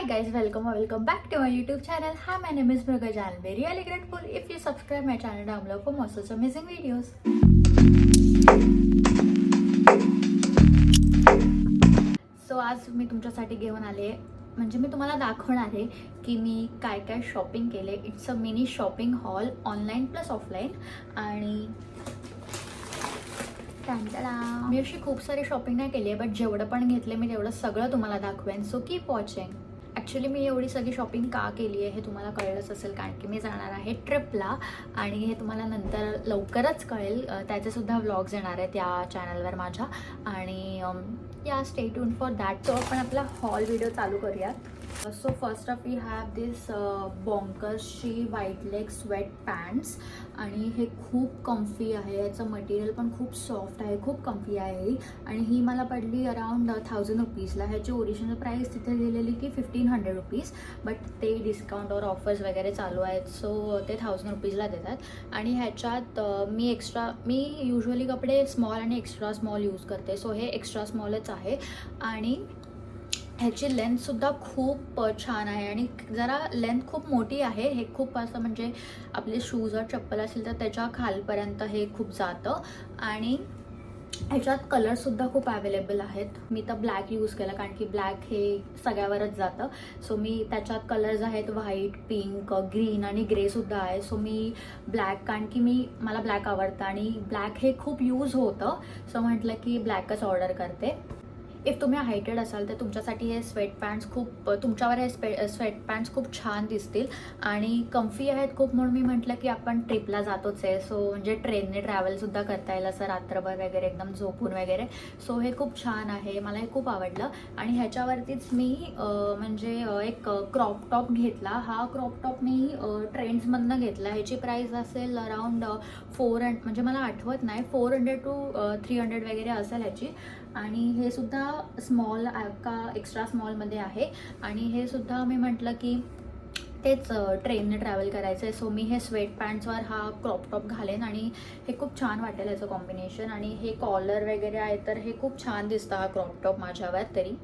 guys, welcome back to my YouTube channel. Hi, my name is Bhargav Janve. Really grateful if you subscribe my channel down below for more such amazing videos. So आज मी तुमच्यासाठी घेऊन आले, म्हणजे मी तुम्हाला दाखवणार आहे की मी काय काय शॉपिंग केले. It's a mini shopping hall, online plus offline. आणि मी अशी खूप सारी शॉपिंग नाही केली आहे, बट जेवढं पण घेतले मी तेवढं सगळं तुम्हाला दाखवेन. So keep watching. ॲक्च्युली मी एवढी सगळी शॉपिंग का केली आहे हे तुम्हाला कळलंच असेल, कारण की मी जाणार आहे ट्रिपला आणि हे तुम्हाला नंतर लवकरच कळेल. त्याचेसुद्धा व्लॉग्स येणार आहेत या चॅनलवर माझ्या. आणि या stay tune for that. So आपण आपला हॉल व्हिडिओ चालू करूयात. So first of we have this बॉन्कर्सची व्हाईट लेग स्वेट पॅन्ट्स. आणि हे खूप कम्फी आहे, याचं मटेरियल पण खूप सॉफ्ट आहे, खूप कम्फी आहे ही. आणि ही मला पडली अराउंड 1000 रुपीजला. ह्याची ओरिजिनल प्राईस तिथे लिहिलेली की 1500 रुपीज, बट ते डिस्काउंटवर ऑफर्स वगैरे चालू आहेत, सो ते 1000 रुपीजला देतात. आणि ह्याच्यात मी युजली कपडे स्मॉल आणि एक्स्ट्रा स्मॉल यूज करते, सो हे एक्स्ट्रा स्मॉलच आहे. आणि ह्याची लेंथसुद्धा खूप छान आहे आणि जरा लेंथ खूप मोठी आहे. हे खूप असं म्हणजे आपले शूज और चप्पल असेल तर त्याच्या खालपर्यंत हे खूप जातं. आणि ह्याच्यात कलरसुद्धा खूप अवेलेबल आहेत. मी तर ब्लॅक यूज केला, कारण की ब्लॅक हे सगळ्यावरच जातं. सो मी त्याच्यात कलर्स आहेत व्हाईट, पिंक, ग्रीन आणि ग्रेसुद्धा आहे. सो मी ब्लॅक, कारण की मला ब्लॅक आवडतं आणि ब्लॅक हे खूप यूज होतं, सो म्हटलं की ब्लॅकच ऑर्डर करते. इफ तुम्ही हायटेड असाल तर तुमच्यासाठी हे स्वेट पॅन्ट्स तुमच्यावर हे स्वेट पॅन्ट्स खूप छान दिसतील आणि कम्फी आहेत खूप. म्हणून मी म्हटलं की आपण ट्रिपला जातोच आहे, सो म्हणजे ट्रेनने ट्रॅव्हलसुद्धा करता येईल असं रात्रभर वगैरे एकदम झोपून वगैरे. सो हे खूप छान आहे, मला हे खूप आवडलं. आणि ह्याच्यावरतीच मी म्हणजे एक क्रॉप टॉप घेतला. हा क्रॉप टॉप मी ट्रेंड्समधनं घेतला. ह्याची प्राईस असेल अराउंड 400, म्हणजे मला आठवत नाही, 400 to 300 वगैरे असेल ह्याची. आणि हे सुद्धा स्मॉल का एक्स्ट्रा स्मॉलमध्ये आहे. आणि हे सुद्धा मी म्हटलं की तेच ट्रेनने ट्रॅव्हल करायचं आहे, सो मी हे स्वेट पॅन्ट्सवर हा क्रॉप टॉप घालेन आणि हे खूप छान वाटेल याचं कॉम्बिनेशन. आणि हे कॉलर वगैरे आहे तर हे खूप छान दिसतं हा क्रॉप टॉप माझ्यावर तरी.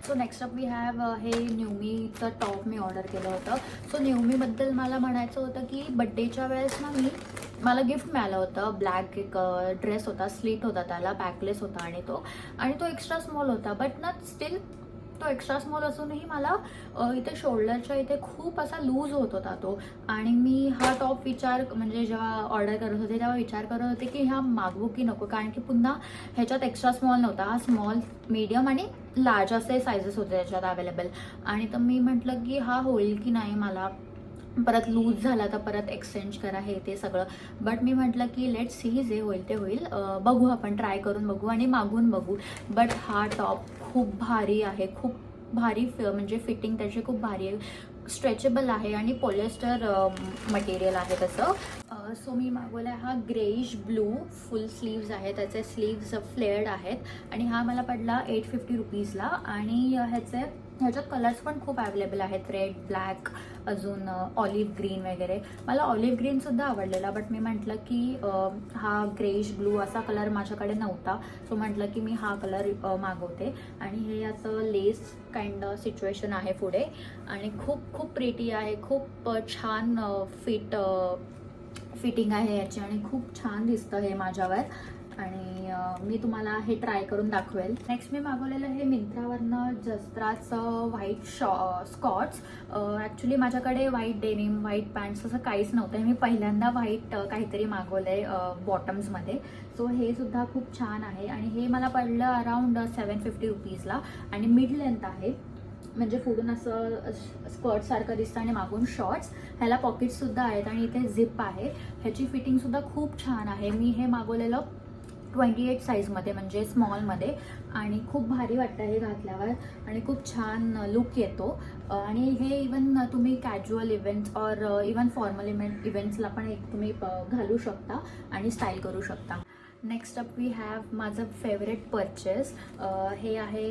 So next up we have हे न्यूमीचं टॉप मी ऑर्डर केलं होतं. सो न्यूमीबद्दल मला म्हणायचं होतं की बड्डेच्या वेळेस ना मला गिफ्ट मिळालं होतं. ब्लॅक एक ड्रेस होता, स्लीट होता, त्याला बॅकलेस होता आणि तो एक्स्ट्रा स्मॉल होता, बट ना स्टील तो एक्स्ट्रा स्मॉल असूनही मला इथे शोल्डरच्या इथे खूप असा लूज होत होता तो. आणि मी हा टॉप म्हणजे जेव्हा ऑर्डर करत होते तेव्हा विचार करत होते की हा मागवू की नको, कारण की पुन्हा ह्याच्यात एक्स्ट्रा स्मॉल नव्हता. हा स्मॉल, मीडियम आणि लार्ज असे सायझेस होते त्याच्यात अवेलेबल. आणि तर मी म्हटलं की हा होईल की नाही, मला परत लूज झाला तर परत एक्सचेंज करा हे ते सगळं. बट मी म्हटलं की लेट सी, जे होईल ते होईल, बघू, आपण ट्राय करून बघू आणि मागून बघू. बट हा टॉप खूप भारी आहे, खूप भारी म्हणजे फिटिंग त्याची खूप भारी आहे, स्ट्रेचेबल आहे आणि पॉलिएस्टर मटेरियल आहे तसं. सो मी मागवला हा ग्रेइश ब्लू फुल स्लीव्ज आहे, त्याचे स्लीव्ज फ्लेअर्ड आहेत. आणि हा मला पडला 850 रुपीजला. आणि ह्याच्यात कलर्स पण खूप अवेलेबल आहेत, रेड, ब्लॅक, अजून ऑलिव्ह ग्रीन वगैरे. मला ऑलिव्ह ग्रीनसुद्धा आवडलेला, बट मी म्हटलं की हा ग्रेइश ब्लू असा कलर माझ्याकडे नव्हता, सो म्हटलं की मी हा कलर मागवते. आणि हे असं लेस काइंड सिच्युएशन आहे पुढे आणि खूप खूप प्रिटी आहे, खूप छान फिटिंग आहे याची आणि खूप छान दिसतं हे माझ्यावर. आणि मी तुम्हाला हे ट्राय करून दाखवेल. नेक्स्ट मी मागवलेलं हे मिंत्रावरनं जस्त्राचं व्हाईट स्कॉट्स. ॲक्च्युली माझ्याकडे व्हाईट डेनिम, व्हाईट पॅन्ट्स असं काहीच नव्हतं. मी पहिल्यांदा व्हाईट काहीतरी मागवलं आहे बॉटम्समध्ये. सो हे सुद्धा खूप छान आहे आणि हे मला पडलं अराउंड 750 रुपीजला. आणि मिड लेंथ आहे, म्हणजे पुढून असं स्कर्टसारखं दिसतं आणि मागून शॉर्ट्स. ह्याला पॉकेट्ससुद्धा आहेत आणि इथे झिप आहे. ह्याची फिटिंगसुद्धा खूप छान आहे. मी हे मागवलेलं 28 साईजमध्ये, म्हणजे स्मॉलमध्ये. आणि खूप भारी वाटतं हे घातल्यावर आणि खूप छान लुक येतो. आणि हे इवन तुम्ही कॅज्युअल इव्हेंट्स और इवन फॉर्मल इव्हेंट्सला पण तुम्ही घालू शकता आणि स्टाईल करू शकता. नेक्स्ट अप वी हॅव माझं फेवरेट परचेस. हे आहे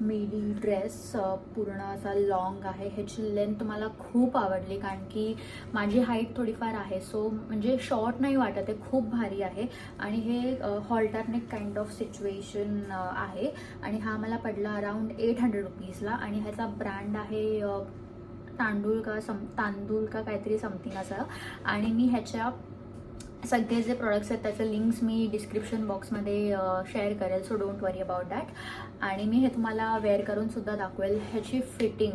मिडी ड्रेस. पूर्ण असा लॉंग आहे. ह्याची लेंथ मला खूप आवडली कारण की माझी हाईट थोडीफार आहे, सो म्हणजे शॉर्ट नाही वाटत आहे, खूप भारी आहे. आणि हे हॉल्टरनेक काइंड ऑफ सिच्युएशन आहे आणि हा मला पडला अराउंड 800 रुपीजला. आणि ह्याचा ब्रँड आहे तांदूळ का काहीतरी समथिंग असं. आणि मी ह्याच्या सगळे जे प्रोडक्ट्स आहेत त्याचे लिंक्स मी डिस्क्रिप्शन बॉक्समध्ये शेअर करेल, so don't worry about that. आणि मी हे तुम्हाला वेअर करून सुद्धा दाखवेल. ह्याची फिटिंग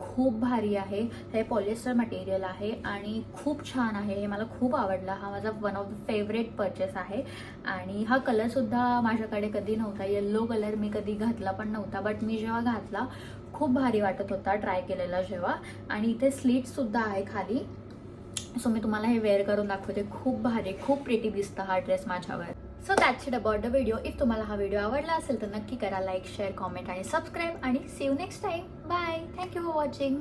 खूप भारी आहे. हे पॉलिएस्टर मटेरियल आहे आणि खूप छान आहे. हे मला खूप आवडला. हा माझा one of the favourite purchase आहे. आणि हा कलरसुद्धा माझ्याकडे कधी नव्हता. येल्लो कलर मी कधी घातला पण नव्हता, बट मी जेव्हा घातला खूप भारी वाटत होता ट्राय केलेला जेव्हा. आणि इथे स्लीट्ससुद्धा आहे खाली, सो मी तुम्हाला हे वेअर करून दाखवते. खूप भारी, खूप प्रिटी दिसतं हा ड्रेस माझ्यावर. So that's it about the video. If तुम्हाला हा व्हिडिओ आवडला असेल तर नक्की करा लाईक, शेअर, कॉमेंट आणि सबस्क्राईब. आणि see you next time. Bye. Thank you for watching.